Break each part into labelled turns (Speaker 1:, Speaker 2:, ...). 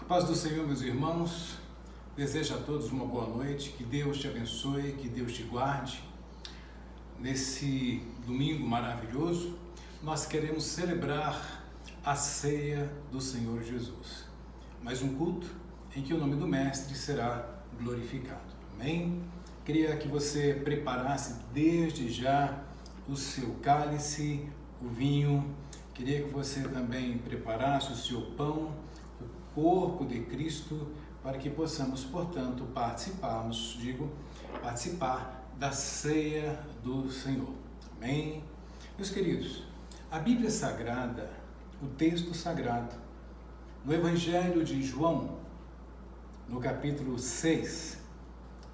Speaker 1: A paz do Senhor, meus irmãos, desejo a todos uma boa noite, que Deus te abençoe, que Deus te guarde. Nesse domingo maravilhoso, nós queremos celebrar a ceia do Senhor Jesus. Mais um culto em que o nome do Mestre será glorificado. Amém? Queria que você preparasse desde já o seu cálice, o vinho. Queria que você também preparasse o seu pão, o corpo de Cristo, para que possamos, portanto, participar da ceia do Senhor. Amém? Meus queridos, a Bíblia Sagrada, o texto sagrado, no Evangelho de João, no capítulo 6,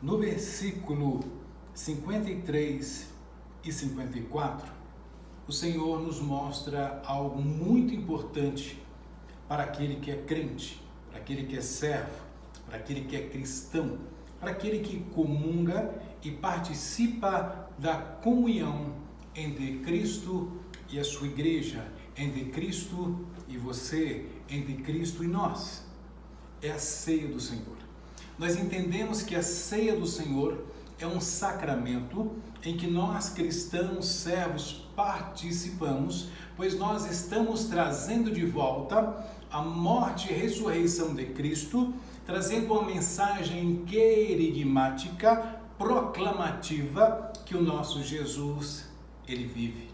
Speaker 1: no versículo 53 e 54, o Senhor nos mostra algo muito importante para aquele que é crente, para aquele que é servo, para aquele que é cristão, para aquele que comunga e participa da comunhão entre Cristo e a sua igreja, entre Cristo e você, entre Cristo e nós. É a ceia do Senhor. Nós entendemos que a ceia do Senhor é um sacramento em que nós cristãos, servos, participamos, pois nós estamos trazendo de volta a morte e ressurreição de Cristo, trazendo uma mensagem querigmática, proclamativa, que o nosso Jesus, ele vive.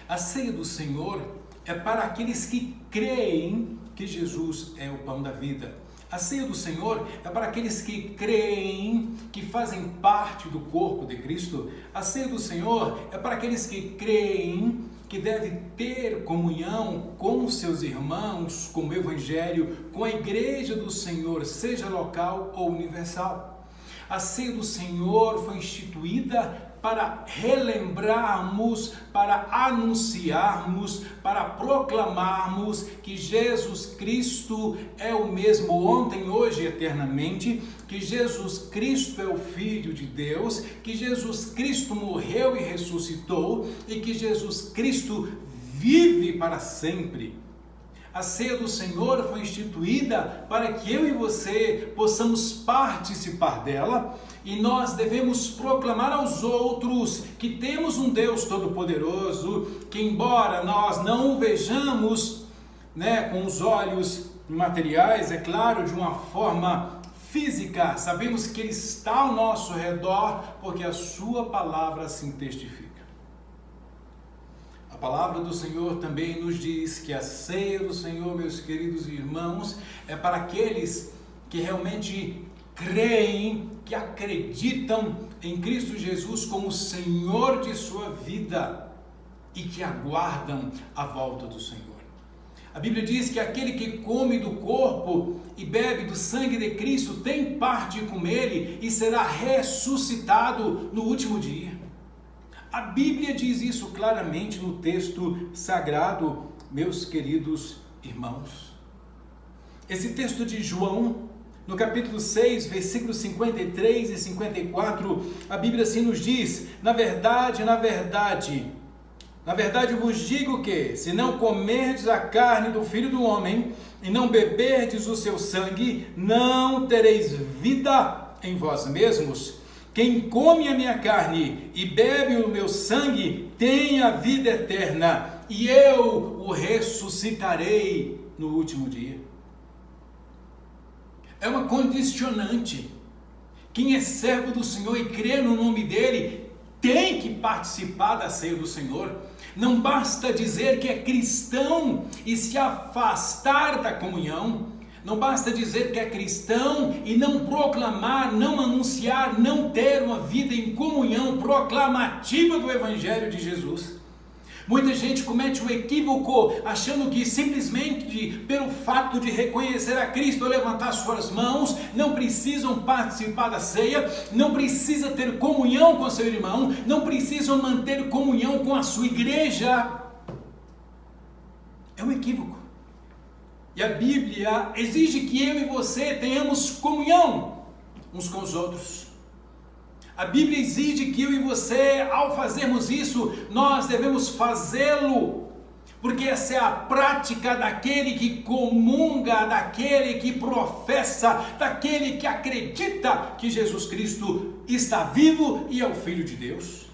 Speaker 1: A ceia do Senhor é para aqueles que creem que Jesus é o pão da vida. A ceia do Senhor é para aqueles que creem, que fazem parte do corpo de Cristo. A ceia do Senhor é para aqueles que creem que devem ter comunhão com seus irmãos, com o Evangelho, com a igreja do Senhor, seja local ou universal. A ceia do Senhor foi instituída para relembrarmos, para anunciarmos, para proclamarmos que Jesus Cristo é o mesmo ontem, hoje e eternamente, que Jesus Cristo é o Filho de Deus, que Jesus Cristo morreu e ressuscitou e que Jesus Cristo vive para sempre. A ceia do Senhor foi instituída para que eu e você possamos participar dela, e nós devemos proclamar aos outros que temos um Deus Todo-Poderoso, que embora nós não o vejamos, com os olhos materiais, é claro, de uma forma física, sabemos que Ele está ao nosso redor, porque a sua palavra assim testifica. A palavra do Senhor também nos diz que a ceia do Senhor, meus queridos irmãos, é para aqueles que realmente creem, que acreditam em Cristo Jesus como Senhor de sua vida e que aguardam a volta do Senhor. A Bíblia diz que aquele que come do corpo e bebe do sangue de Cristo tem parte com Ele e será ressuscitado no último dia. A Bíblia diz isso claramente no texto sagrado, meus queridos irmãos. Esse texto de João, no capítulo 6, versículos 53 e 54, a Bíblia assim nos diz: na verdade eu vos digo que, se não comerdes a carne do Filho do Homem e não beberdes o seu sangue, não tereis vida em vós mesmos. Quem come a minha carne e bebe o meu sangue tem a vida eterna, e eu o ressuscitarei no último dia. É uma condicionante. Quem é servo do Senhor e crê no nome dele tem que participar da ceia do Senhor. Não basta dizer que é cristão e se afastar da comunhão. Não basta dizer que é cristão e não proclamar, não anunciar, não ter uma vida em comunhão proclamativa do Evangelho de Jesus. Muita gente comete o equívoco achando que simplesmente pelo fato de reconhecer a Cristo ou levantar suas mãos, não precisam participar da ceia, não precisa ter comunhão com seu irmão, não precisam manter comunhão com a sua igreja. É um equívoco. E a Bíblia exige que eu e você tenhamos comunhão uns com os outros. A Bíblia exige que eu e você, ao fazermos isso, nós devemos fazê-lo Porque essa é a prática daquele que comunga, daquele que professa, daquele que acredita que Jesus Cristo está vivo e é o Filho de Deus.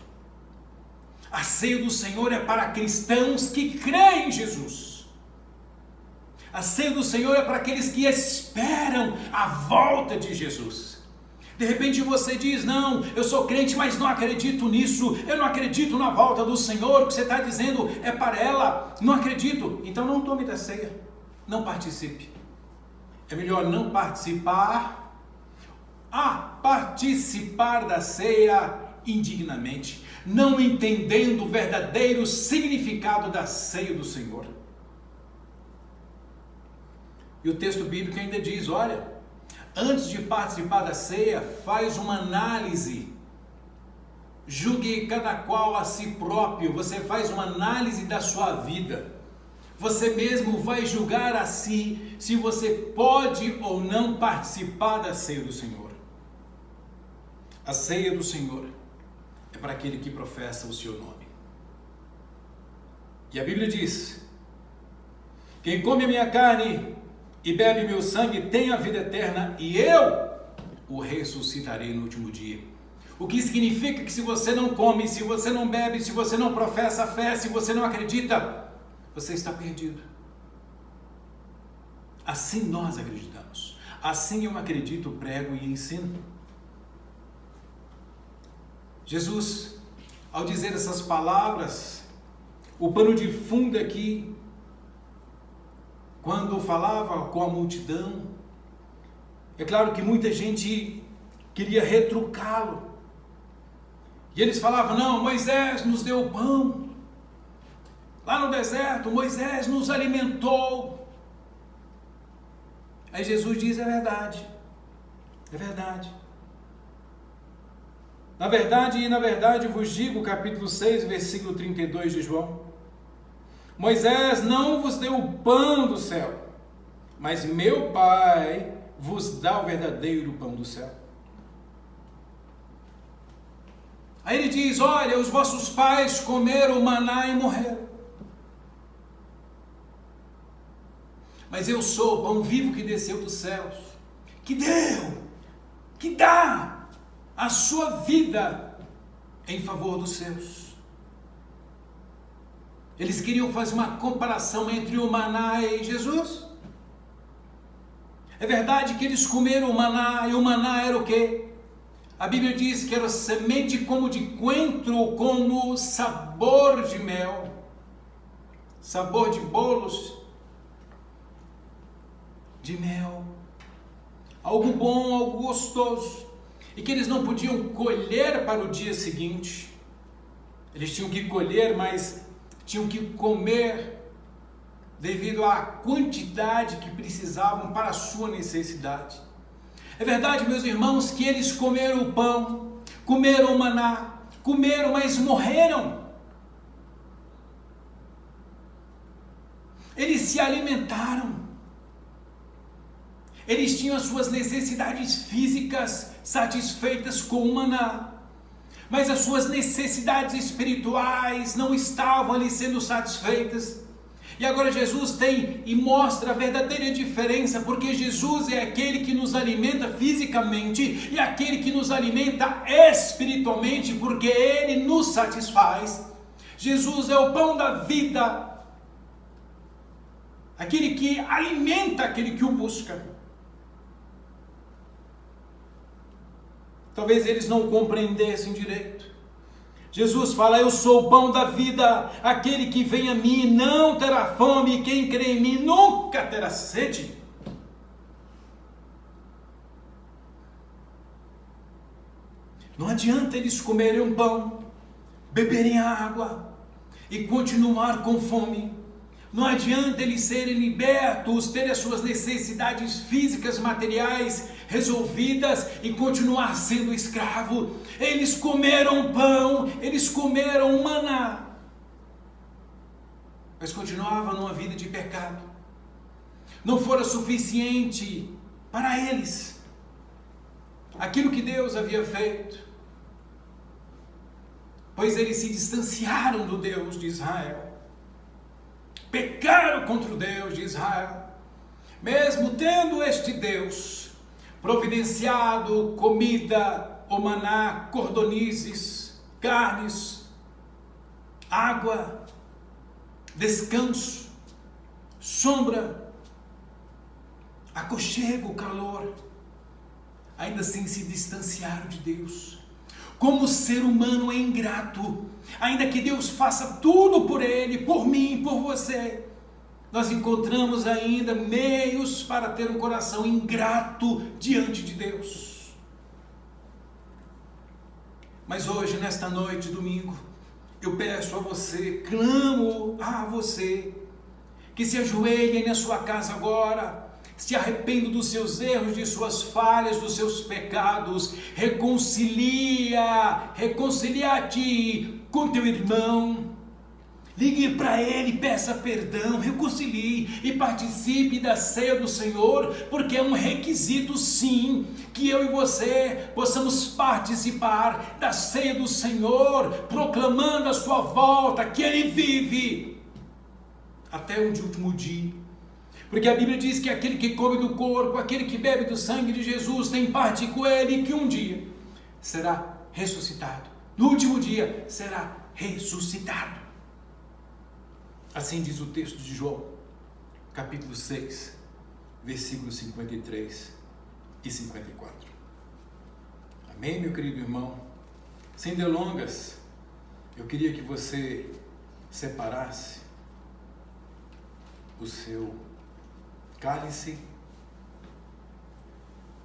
Speaker 1: A ceia do Senhor é para cristãos que creem em Jesus. A ceia do Senhor é para aqueles que esperam a volta de Jesus. De repente você diz, não, eu sou crente, mas não acredito nisso, eu não acredito na volta do Senhor, o que você está dizendo é para ela, não acredito. Então não tome da ceia, não participe. É melhor não participar, participar da ceia indignamente, não entendendo o verdadeiro significado da ceia do Senhor. E o texto bíblico ainda diz, olha, antes de participar da ceia, faz uma análise. Julgue cada qual a si próprio. Você faz uma análise da sua vida. Você mesmo vai julgar a si se você pode ou não participar da ceia do Senhor. A ceia do Senhor é para aquele que professa o seu nome. E a Bíblia diz, quem come a minha carne e bebe meu sangue tem a vida eterna, e eu o ressuscitarei no último dia. O que significa que se você não come, se você não bebe, se você não professa a fé, se você não acredita, você está perdido. Assim nós acreditamos. Assim eu acredito, prego e ensino. Jesus, ao dizer essas palavras, o pano de fundo aqui, quando falava com a multidão, é claro que muita gente queria retrucá-lo. E eles falavam, não, Moisés nos deu pão. Lá no deserto, Moisés nos alimentou. Aí Jesus diz, é verdade. É verdade. Na verdade vos digo, capítulo 6, versículo 32 de João. Moisés não vos deu o pão do céu, mas meu Pai vos dá o verdadeiro pão do céu. Aí ele diz, olha, os vossos pais comeram maná e morreram. Mas eu sou o pão vivo que desceu dos céus, que dá a sua vida em favor dos seus. Eles queriam fazer uma comparação entre o maná e Jesus. É verdade que eles comeram o maná, e o maná era o quê? A Bíblia diz que era semente como de coentro, como sabor de mel, sabor de bolos de mel, algo bom, algo gostoso, e que eles não podiam colher para o dia seguinte. Eles tinham que colher, mas tinham que comer devido à quantidade que precisavam para a sua necessidade. É verdade, meus irmãos, que eles comeram o pão, comeram o maná, comeram, mas morreram. Eles se alimentaram. Eles tinham as suas necessidades físicas satisfeitas com o maná, mas as suas necessidades espirituais não estavam ali sendo satisfeitas. E agora Jesus tem e mostra a verdadeira diferença, porque Jesus é aquele que nos alimenta fisicamente e aquele que nos alimenta espiritualmente, porque Ele nos satisfaz. Jesus é o pão da vida, aquele que alimenta aquele que o busca. Talvez eles não compreendessem direito. Jesus fala, eu sou o pão da vida, aquele que vem a mim não terá fome, e quem crê em mim nunca terá sede. Não adianta eles comerem um pão, beberem água e continuar com fome. Não adianta eles serem libertos, terem as suas necessidades físicas, materiais resolvidas e continuar sendo escravo. Eles comeram pão, eles comeram maná, mas continuavam numa vida de pecado. Não fora suficiente para eles aquilo que Deus havia feito, pois eles se distanciaram do Deus de Israel. pecaram contra o Deus de Israel. Mesmo tendo este Deus providenciado comida, o maná, cordonizes, carnes, água, descanso, sombra, aconchego, calor, ainda assim se distanciaram de Deus. Como o ser humano é ingrato, ainda que Deus faça tudo por ele, por mim, por você, nós encontramos ainda meios para ter um coração ingrato diante de Deus. Mas hoje, nesta noite, domingo, eu peço a você, clamo a você, que se ajoelhem na sua casa agora, se arrependa dos seus erros, de suas falhas, dos seus pecados, reconcilia-te com teu irmão, ligue para ele, peça perdão, reconcilie e participe da ceia do Senhor, porque é um requisito sim, que eu e você possamos participar da ceia do Senhor, proclamando a sua volta, que ele vive até o último dia. Porque a Bíblia diz que aquele que come do corpo, aquele que bebe do sangue de Jesus, tem parte com ele, que um dia será ressuscitado. No último dia será ressuscitado. Assim diz o texto de João, capítulo 6, versículos 53 e 54. Amém, meu querido irmão? Sem delongas, eu queria que você separasse o seu cálice.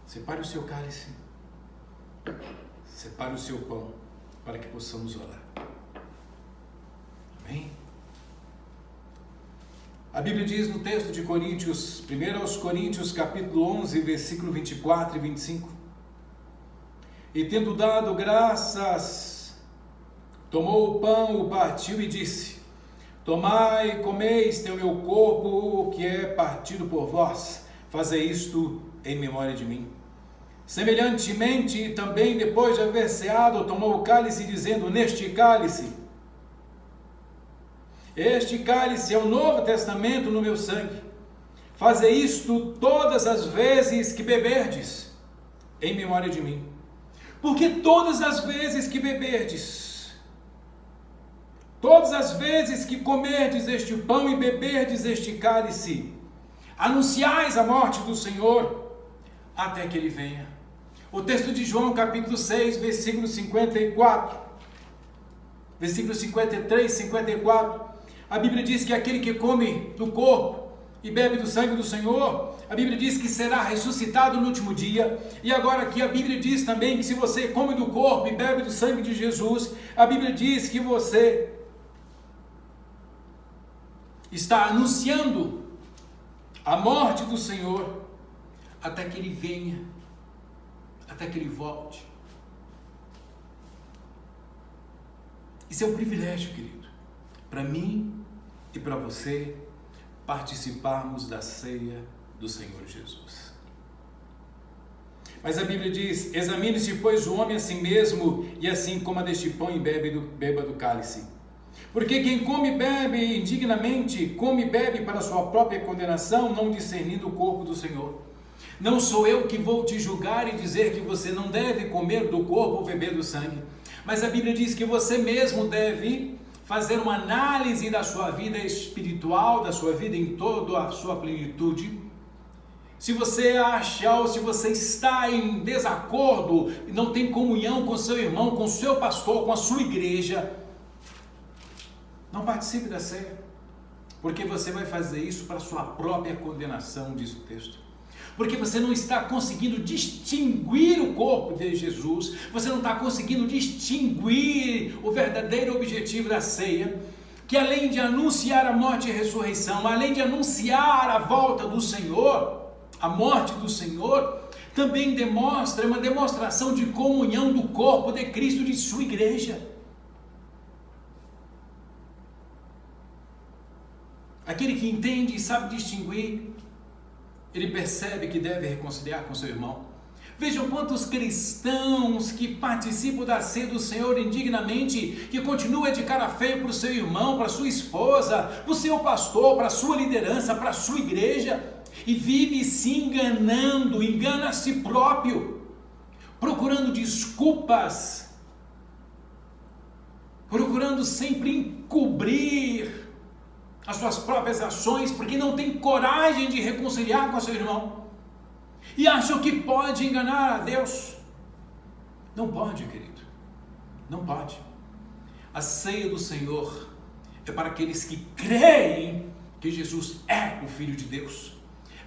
Speaker 1: Separe o seu cálice. Separe o seu pão, para que possamos orar. Amém? A Bíblia diz no texto de Coríntios, 1 aos Coríntios, capítulo 11, versículo 24 e 25. E tendo dado graças, tomou o pão, o partiu e disse: tomai e comeis, tem o meu corpo, que é partido por vós. Fazei isto em memória de mim. Semelhantemente, também depois de haver ceado, tomou o cálice, dizendo: neste cálice, este cálice é o Novo Testamento no meu sangue. Fazei isto todas as vezes que beberdes, em memória de mim. Porque todas as vezes que beberdes, todas as vezes que comerdes este pão e beberdes este cálice, anunciais a morte do Senhor, até que Ele venha. O texto de João, capítulo 6, versículo 54, versículo 53, 54, a Bíblia diz que aquele que come do corpo e bebe do sangue do Senhor, a Bíblia diz que será ressuscitado no último dia. E agora aqui a Bíblia diz também que se você come do corpo e bebe do sangue de Jesus, a Bíblia diz que você está anunciando a morte do Senhor até que Ele venha, até que Ele volte. Isso é um privilégio, querido, para mim e para você participarmos da ceia do Senhor Jesus. Mas a Bíblia diz: examine-se, pois, o homem a si mesmo, e assim coma deste pão e beba do cálice. Porque quem come e bebe indignamente, come e bebe para sua própria condenação, não discernindo o corpo do Senhor. Não sou eu que vou te julgar e dizer que você não deve comer do corpo ou beber do sangue. Mas a Bíblia diz que você mesmo deve fazer uma análise da sua vida espiritual, da sua vida em toda a sua plenitude. Se você acha ou se você está em desacordo e não tem comunhão com seu irmão, com seu pastor, com a sua igreja, não participe da ceia, porque você vai fazer isso para a sua própria condenação, diz o texto. Porque você não está conseguindo distinguir o corpo de Jesus, você não está conseguindo distinguir o verdadeiro objetivo da ceia, que além de anunciar a morte e a ressurreição, além de anunciar a volta do Senhor, a morte do Senhor, também demonstra uma demonstração de comunhão do corpo de Cristo, de sua igreja. Aquele que entende e sabe distinguir, ele percebe que deve reconciliar com seu irmão. Vejam quantos cristãos que participam da ceia do Senhor indignamente, que continuam de cara feia para o seu irmão, para a sua esposa, para o seu pastor, para a sua liderança, para a sua igreja, e vive se enganando, engana a si próprio, procurando desculpas, procurando sempre encobrir as suas próprias ações, porque não tem coragem de reconciliar com seu irmão, e acham que pode enganar a Deus. Não pode, querido, não pode. A ceia do Senhor é para aqueles que creem que Jesus é o Filho de Deus,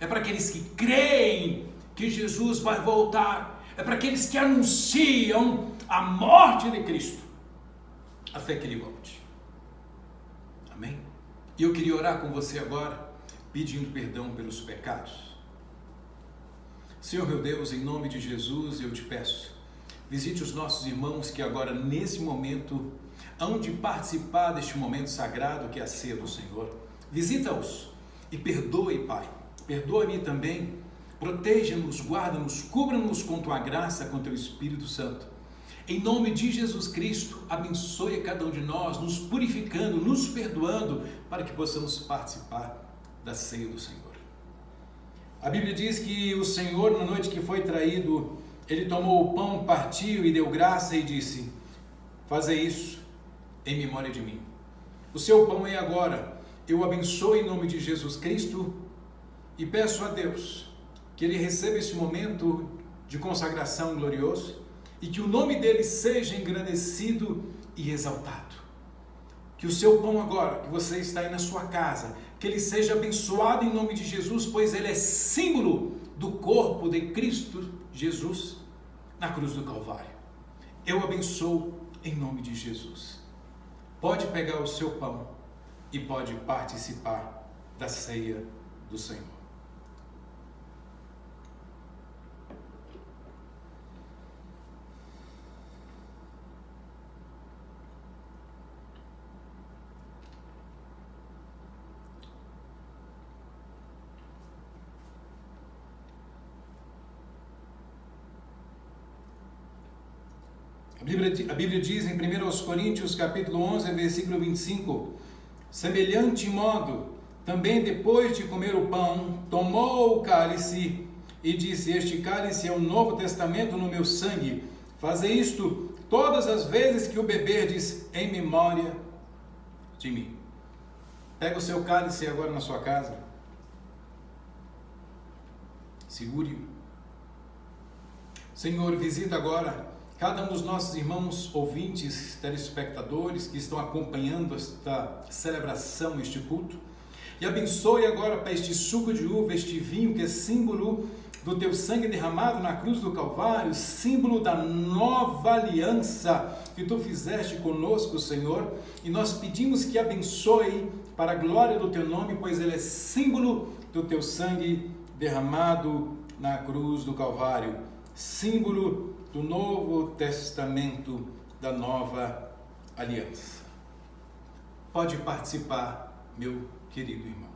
Speaker 1: é para aqueles que creem que Jesus vai voltar, é para aqueles que anunciam a morte de Cristo até que Ele volte. Amém? E eu queria orar com você agora, pedindo perdão pelos pecados. Senhor meu Deus, em nome de Jesus, eu te peço, visite os nossos irmãos que agora, nesse momento, hão de participar deste momento sagrado que é a ceia do Senhor. Visita-os e perdoe, Pai. Perdoa-me também. Proteja-nos, guarda-nos, cubra-nos com Tua graça, com Teu Espírito Santo. Em nome de Jesus Cristo, abençoe cada um de nós, nos purificando, nos perdoando, para que possamos participar da ceia do Senhor. A Bíblia diz que o Senhor, na noite que foi traído, Ele tomou o pão, partiu e deu graça e disse: fazei isso em memória de mim. O seu pão é agora. Eu o abençoo em nome de Jesus Cristo e peço a Deus que Ele receba esse momento de consagração glorioso e que o nome dele seja engrandecido e exaltado. Que o seu pão agora, que você está aí na sua casa, que ele seja abençoado em nome de Jesus, pois ele é símbolo do corpo de Cristo Jesus na cruz do Calvário. Eu abençoo em nome de Jesus. Pode pegar o seu pão e pode participar da ceia do Senhor. A Bíblia diz em 1 Coríntios capítulo 11, versículo 25, semelhante modo, também depois de comer o pão, tomou o cálice e disse: este cálice é o novo testamento no meu sangue, fazei isto todas as vezes que o beberdes em memória de mim. Pega o seu cálice agora na sua casa, segure-o. Senhor, visita agora cada um dos nossos irmãos ouvintes, telespectadores que estão acompanhando esta celebração, este culto, e abençoe agora para este suco de uva, este vinho que é símbolo do teu sangue derramado na cruz do Calvário, símbolo da nova aliança que tu fizeste conosco, Senhor, e nós pedimos que abençoe para a glória do teu nome, pois ele é símbolo do teu sangue derramado na cruz do Calvário, símbolo do Novo Testamento, da nova aliança. Pode participar, meu querido irmão.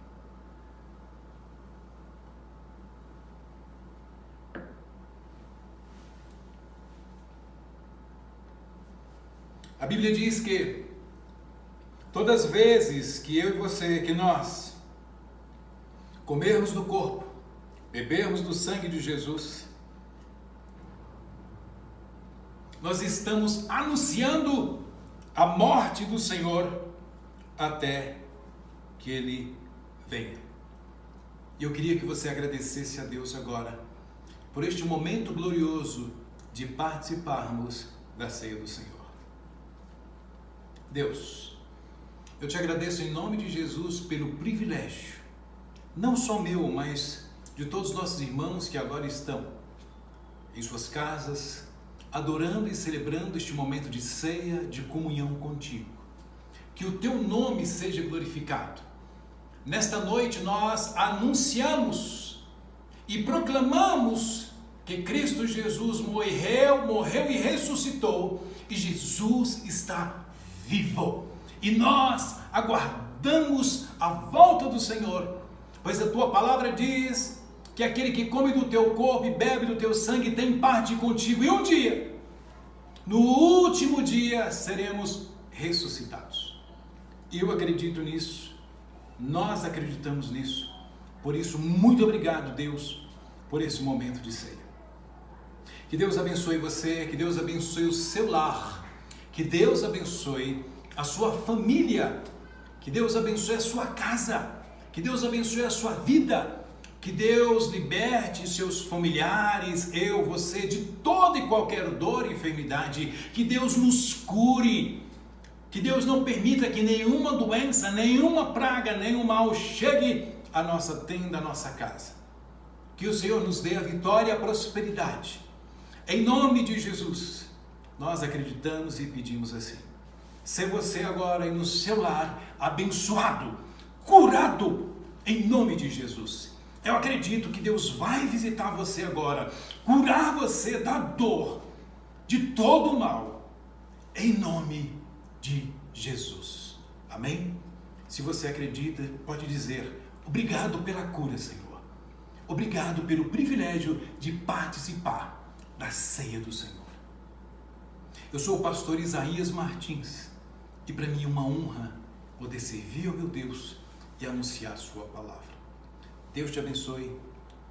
Speaker 1: A Bíblia diz que todas as vezes que eu e você, que nós comermos do corpo, bebermos do sangue de Jesus, nós estamos anunciando a morte do Senhor até que Ele venha. E eu queria que você agradecesse a Deus agora por este momento glorioso de participarmos da ceia do Senhor. Deus, eu te agradeço em nome de Jesus pelo privilégio, não só meu, mas de todos os nossos irmãos que agora estão em suas casas, adorando e celebrando este momento de ceia, de comunhão contigo. Que o teu nome seja glorificado. Nesta noite nós anunciamos e proclamamos que Cristo Jesus morreu e ressuscitou, e Jesus está vivo. E nós aguardamos a volta do Senhor, pois a tua palavra diz que aquele que come do teu corpo e bebe do teu sangue tem parte contigo. E um dia, no último dia, seremos ressuscitados. Eu acredito nisso, nós acreditamos nisso. Por isso, muito obrigado, Deus, por esse momento de ceia. Que Deus abençoe você, que Deus abençoe o seu lar, que Deus abençoe a sua família, que Deus abençoe a sua casa, que Deus abençoe a sua vida, que Deus liberte seus familiares, eu, você, de toda e qualquer dor e enfermidade, que Deus nos cure, que Deus não permita que nenhuma doença, nenhuma praga, nenhum mal chegue à nossa tenda, à nossa casa. Que o Senhor nos dê a vitória e a prosperidade. Em nome de Jesus, nós acreditamos e pedimos assim. Se você agora e no seu lar abençoado, curado, em nome de Jesus. Eu acredito que Deus vai visitar você agora, curar você da dor, de todo o mal, em nome de Jesus. Amém? Se você acredita, pode dizer, obrigado pela cura, Senhor. Obrigado pelo privilégio de participar da ceia do Senhor. Eu sou o pastor Isaías Martins e para mim é uma honra poder servir ao meu Deus e anunciar sua palavra. Deus te abençoe,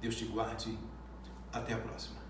Speaker 1: Deus te guarde. Até a próxima.